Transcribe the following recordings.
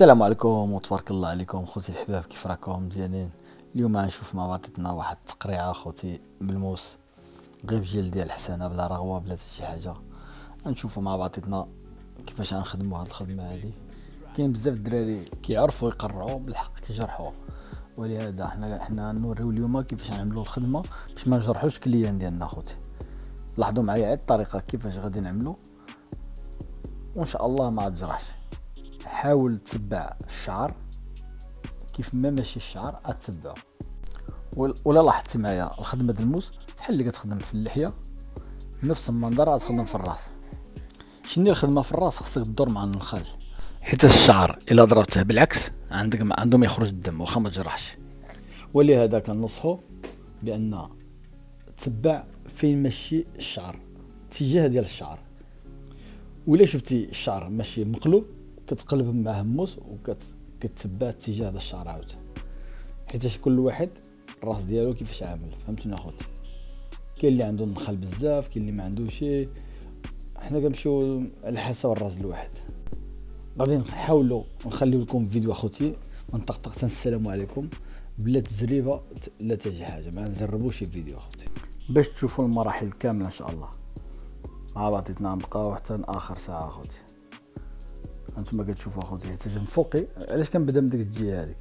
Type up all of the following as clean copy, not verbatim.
السلام عليكم وتبارك الله عليكم خوتي الحباب، كيف راكم؟ مزيانين. اليوم غنشوف مع بعضنا واحد التقريعه خوتي بالموس، غير بجيل ديال الحسانه، بلا رغوه بلا حتى شي حاجه. غنشوفوا مع بعضنا كيفاش غنخدموا هاد الخدمه هادي. كاين بزاف الدراري كيعرفوا يقرعوا بالحق كيجرحوا، ولهذا حنا نوريو اليوم كيفاش نعملوا الخدمه باش ما نجرحوش كليان ديالنا خوتي. لاحظوا معايا عاد الطريقه كيفاش غادي نعملوا وان شاء الله ما تجرحش. حاول تتبع الشعر كيف ما ماشي الشعر اتبعه. ولا لاحظت معايا الخدمه ديال الموس بحال اللي كتخدم في اللحيه نفس المنظر غتخدم في الراس. شنو الخدمه في الراس؟ خصك تدور مع النخال، حيت الشعر الا ضربته بالعكس عندهم يخرج الدم واخا ما تجرحش. ولهذا كنصحو بان تتبع فين ماشي الشعر، اتجاه ديال الشعر. ولا شفتي الشعر ماشي مقلوب كتقلب معاه موس وكتتبع اتجاه هذا الشعر عاود، حيت كل واحد الراس ديالو كيفاش عامل. فهمتوني اخوتي؟ كاين اللي عنده النخل بزاف، كاين اللي ما عندوش. حنا كنمشيو على حسب الراس الواحد. غادي نحاولوا نخليو لكم فيديو اخوتي من طقطقه السلام عليكم بلا تجربه لا حتى شي حاجه، ما نجربوش الفيديو اخوتي باش تشوفوا المراحل كامله ان شاء الله. مع بعضنا نبقاو حتى اخر ساعه اخوتي. هانتوما كتشوفوا اخوتي حيت من فوقي. علاش كنبدا من ديك الجهه هذيك؟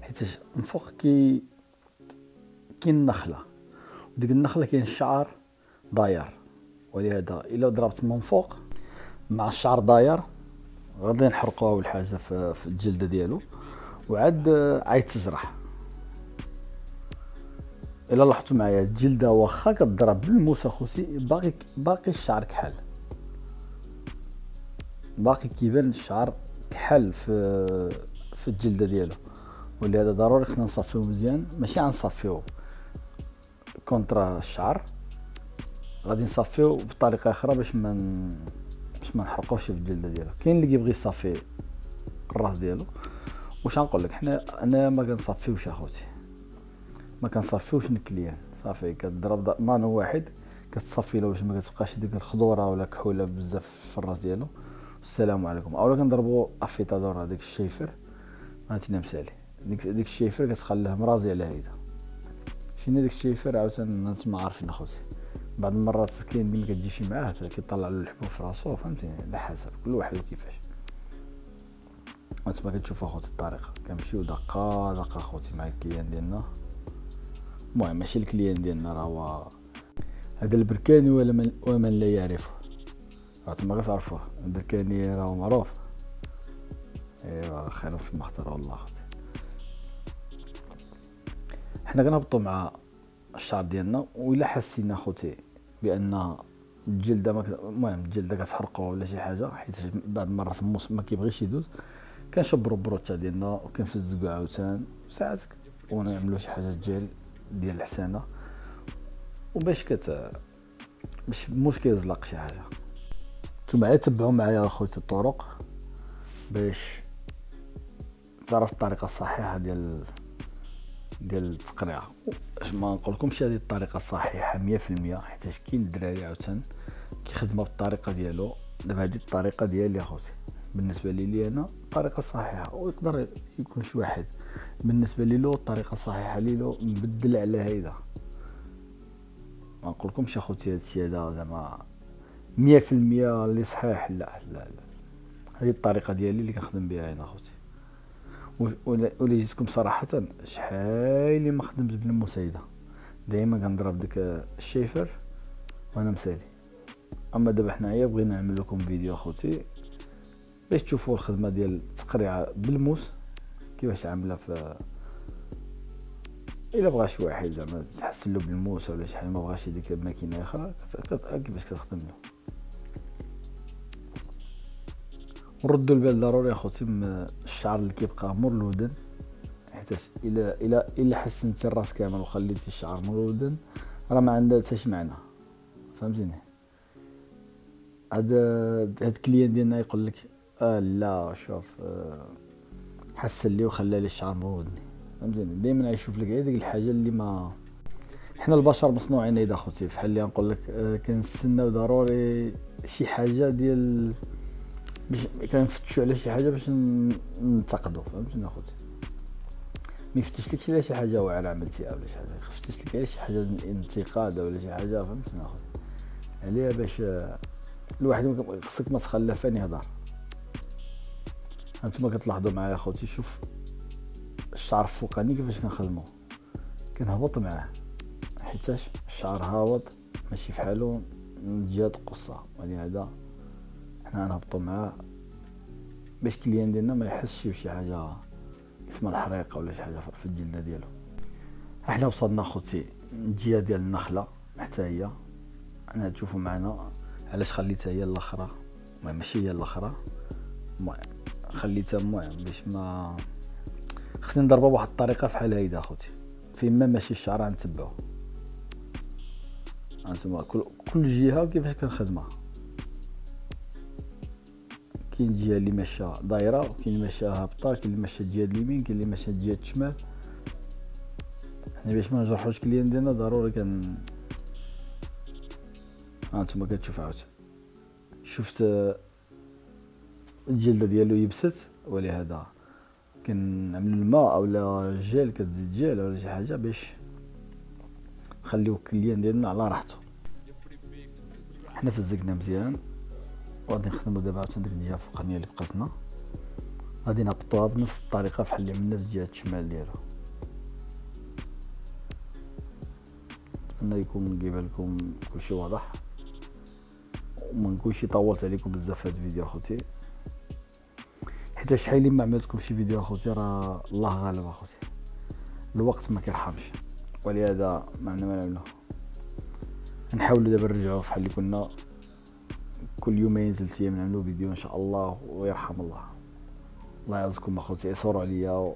حيت من فوق كاين النخله، وديك النخله كاين الشعر داير، ولهذا الا ضربت من فوق مع الشعر داير غادي نحرقوا اول حاجه في الجلده ديالو، وعاد عايد تجرح. الا لاحظتوا معايا الجلده واخا كضرب بالموس اخوتي باقي الشعر كحل، باقي كيبان الشعر كحل في الجلده ديالو. ولهذا ضروري خصنا نصفيو مزيان، ماشي غنصفيو كونترا الشعر، غادي نصفيو بطريقه اخرى باش ما نحرقوش في الجلده ديالو. كاين اللي كيبغي يصفي الراس ديالو. واش غنقول لك، انا ما كنصفيوش اخوتي، ما كنصفيوش نكليان صافي. كضرب مانو واحد كتصفي له باش ما كتبقاش ديك الخضوره ولا كحوله بزاف في الراس ديالو. السلام عليكم. اولا كنضربوا افيتادور هذاك الشيفر، عرفتينا مسالي ديك الشيفر كتخليه مرازي على هيدا. شنو ديك الشيفر عاوتاني الناس ما عارفين اخوتي. بعض المرات كاين اللي ما كتجيش معاه كيطلع له الحبوب في راسو، فهمتيني؟ على حسب كل واحد وكيفاش. انتما كتشوفوا اخوتي الطريقه، كنمشيو دقه دقه اخوتي مع الكليان ديالنا. المهم ماشي الكليان ديالنا، راه هو هذا البركاني ومن لا يعرفه. انتما كتعرفوه البركاني راه معروف. ايوا خير في المختار والله اخوتي. حنا كنهبطوا مع الشعر ديالنا، وإلا حسينا اخوتي بان الجلده المهم الجلده كتحرقوا ولا شي حاجه، حيت بعض المرات الموس ما كيبغيش يدوز، كنشبروا البروطه ديالنا وكنفزقوا عاوتاني ساعات ونعملوا شي حاجه ديال الحسانه، وباش باش الموس كيزلق شي حاجه. نتوما تبعوا معايا اخوتي الطرق باش تعرف الطريقه الصحيحه ديال التقريعه. ما نقولكمش هذه الطريقه الصحيحه 100%، حيت كاين الدراري عاوتاني كيخدموا بالطريقه ديالو. دابا هذه الطريقه ديالي اخوتي بالنسبه لي انا الطريقه الصحيحه، ويقدر يكون شي واحد بالنسبه لي له الطريقه الصحيحه له نبدل على هيدا. ما نقولكمش اخوتي هذا الشيء هذا زعما 100% اللي صحيح، لا لا لا. هذه الطريقه ديالي اللي كنخدم بها انا اخوتي. ولا جيتكم صراحه شحال اللي ما خدمت بالمسايده، دائما كنضرب ديك الشيفر وانا مسالي. اما دابا حنايا بغينا نعمل لكم فيديو اخوتي باش تشوفوا الخدمه ديال التقريعه بالموس كيفاش عامله. الا بغى شي واحد زعما تحسن له بالموس ولا شي حاجه، ما بغاش ديك الماكينه اخرى كيفاش كتخدم له. وردوا البال ضروري اخوتي من الشعر اللي كيبقى مور الودن، حيت الا حسنتي الراس كامل وخليتي الشعر مور الودن راه ما عندها حتى شي معنى. فهمتيني؟ هاد الكليان ديالنا يقول لك لا شوف حسن لي وخلى لي الشعر مور ودني. فهمتيني؟ دائما يشوف لك غير ديك الحاجه اللي ما حنا البشر مصنوعين هيدا اخوتي. بحال اللي نقول لك كنستناو ضروري شي حاجه ديال باش كنفتشوا على شي حاجه باش ننتقدوا، فهمتني اخوتي. ما يفتشلكش على شي حاجه واعره عملتيها ولا شي حاجه، يفتش لك على شي حاجه انتقاد ولا شي حاجه، فهمتني اخوتي. عليها باش الواحد خصك ما تخلى فين يهضر. هانتوما كتلاحظوا معايا اخوتي، شوف الشعر الفوقاني كيفاش كنخدمو، كنهبط معاه حيتاش الشعر هابط ماشي فحالو من جهه قصه، ولهذا حنا نهبطوا معاه باش الكليان ديالنا ما يحسش بشي حاجه اسمها الحريقه ولا شي حاجه في الجلده ديالو. احنا وصلنا اخوتي الجهه ديال النخله حتى هي، انا تشوفوا معنا علاش خليتها هي الاخرى، ماشي هي الاخرى، المهم خليتها المهم باش ما خصني نضربها بواحد الطريقه بحال هيدا اخوتي، فيما ماشي الشعر غنتبعو. هانتوما كل جهه كيفاش كنخدمها، كاين جهه اللي ماشيه دايره، وكاين اللي ماشيه هابطه، كاين اللي ماشيه الجهه اليمين، كاين اللي ماشيه الجهه الشمال. حنا باش ما نجرحوش الكليان ديالنا ضروري هانتوما كتشوف عاوتاني، شفت الجلده ديالو يبست، ولهذا كنعملوا الماء اولا جيل، كتزيد جيل ولا شي حاجه باش نخليو الكليان ديالنا على راحته. حنا فزقنا مزيان وغادي نخدمو دابا عاوتاني ديك الجهه الفوقانيه اللي بقات لنا، غادي نهبطوها بنفس الطريقه بحال اللي عملنا في الجهه الشمال ديالو. نتمنى يكون جايبه لكم كلشي واضح وما نكونش طولت عليكم بزاف في هذا الفيديو اخوتي، حيت شحال ما عملت لكم شي فيديو اخوتي راه الله غالب اخوتي، الوقت ما كيرحمش، ولهذا ما عندنا ما نعملو. نحاولوا دابا نرجعوا فحال اللي كنا كل يومين 3 ايام نعملوا فيديو ان شاء الله، ويرحم الله. الله يعزكم اخوتي، يصوروا عليا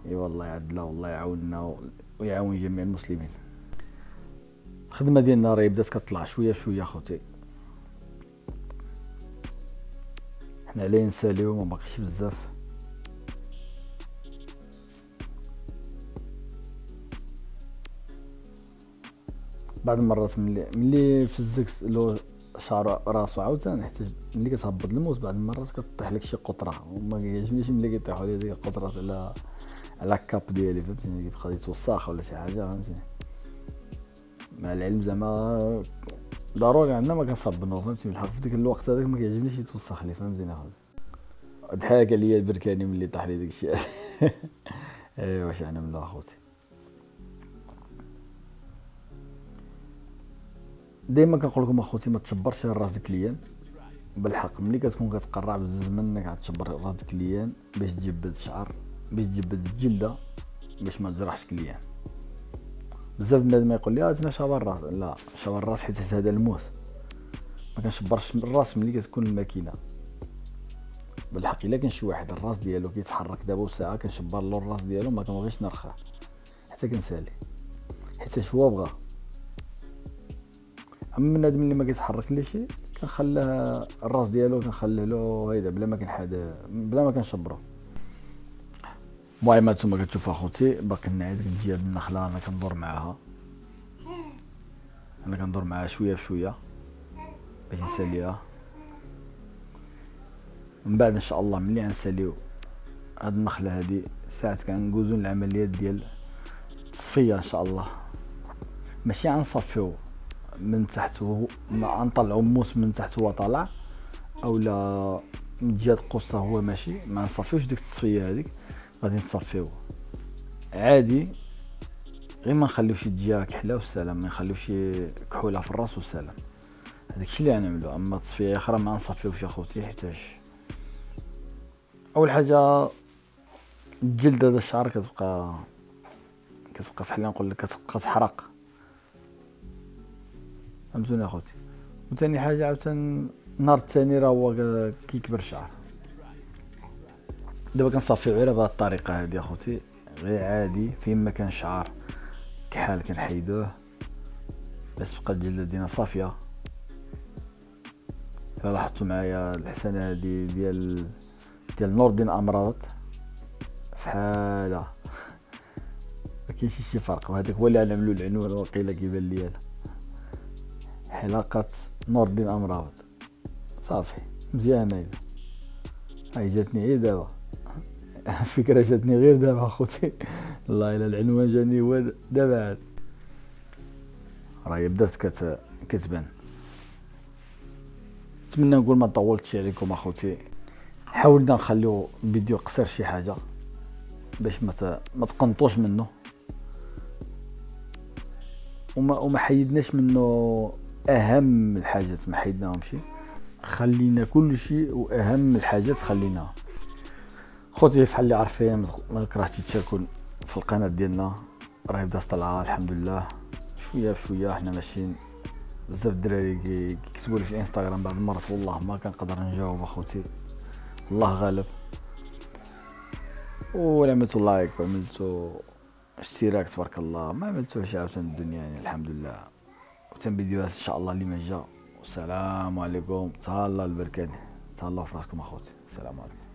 اي والله يعدلنا والله يعاوننا ويعاون جميع المسلمين. الخدمه ديالنا راه بدات كتطلع شويه بشويه اخوتي، حنا علينا نساليو ما باقيش بزاف. بعض المرات ملي فزك لو شعر راسو عاوتاني، حتى ملي كتهبط الموس بعض المرات كطيح لك شي قطره، وما كيعجبنيش ملي كيطيحوا لي ديك القطرات على الكاب ديالي، فهمتيني، كيبقى يتوسخ ولا شي حاجه، فهمتيني. مع العلم زعما ضروري عندنا ما كنصبنو، فهمتيني، بالحق في ديك الوقت هذاك ما كيعجبنيش يتوسخ لي، فهمتيني اخويا. ضحك عليا البركاني ملي طاح لي داك الشيء. ايوا واش نعملو اخوتي، دائما كنقول لكم اخوتي ما تشبرش راس الكليان، بالحق ملي كتكون كتقرع بزز منك غتشبر راس الكليان باش تجبد الشعر، باش تجبد الجلده، باش ما تجرحش الكليان. بزاف بنادم يقول لي انا شابر الراس، لا شابر الراس حيت هذا الموس، ما كنشبرش الراس ملي كتكون الماكينه. بالحق الا كان شي واحد الراس ديالو كيتحرك دابا وساعه كنشبر له الراس ديالو، ما كنبغيش نرخاه حتى كنسالي، حيت هو بغا. اما بنادم اللي ما كيتحرك لا شي كنخليه الراس ديالو كنخليه له هيدا بلا ما كنشبرو. المهم هانتوما كتشوفوا اخوتي باقي لنا ديك الجهه ديال النخله، انا كندور معاها شويه بشويه باش نساليها. من بعد ان شاء الله ملي غنساليو هاد النخله هادي ساعه كندوزو للعمليات ديال التصفيه ان شاء الله، ماشي غنصفيو من تحت ما نطلعو موس من تحت هو طالع، اولا من جهه قصه هو ماشي، ما نصفيوش ديك التصفيه هذيك، غادي نصفيو عادي، غير ما نخليوش الجهه كحله والسلام، ما نخليوش كحوله في الراس والسلام، هذاك الشيء اللي غنعملو. اما تصفيه اخرى ما نصفيوش اخوتي، حيتاش اول حاجه الجلد هذا الشعر كتبقى بحال نقول لك كتبقى تحرق، فهمتوني اخوتي. وثاني حاجه عاوتاني النهار الثاني راه هو كيكبر الشعر. دابا كنصافيو غير بهذه الطريقه هذه اخوتي، غير عادي فين ما كان الشعر كحال كنحيدوه باش تبقى الجلده ديالنا صافيه. الا لاحظتوا معايا الحسنه هذه ديال نور الدين امراض فحالها ما كاينش شي فرق، وهذاك هو اللي غنعملو العنوان وقيله كيبان لي انا، حلقه نور الدين امراض صافي. مزيانة هيدا، هاي جاتني غير دابا. الفكرة جاتني غير دابا اخوتي. والله الا العنوان جاني هو دابا عاد، راهي بدات كتبان. نتمنى نقول ما طولتش عليكم اخوتي، حاولنا نخليو فيديو قصير شي حاجه باش ما تقنطوش منه، وما حيدناش منه اهم الحاجات، ما حيدناهمش، خلينا كل شيء واهم الحاجات خليناها. خوتي فحال اللي عارفين ما كرهتي تشاركوا في القناه ديالنا، راهي بدات طالعه الحمد لله شويه بشويه. حنا ماشيين بزاف الدراري كيكتبوا لي في الانستغرام بعض المرات والله ما كنقدر نجاوب اخوتي، الله غالب. وعملتو لايك وعملتو اشتراك تبارك الله، ما عملتوش عاوتاني الدنيا يعني الحمد لله. وتم فيديوهات ان شاء الله اللي ما جا. والسلام عليكم، تهلا البركه، تهلاو في راسكم اخوتي، السلام عليكم.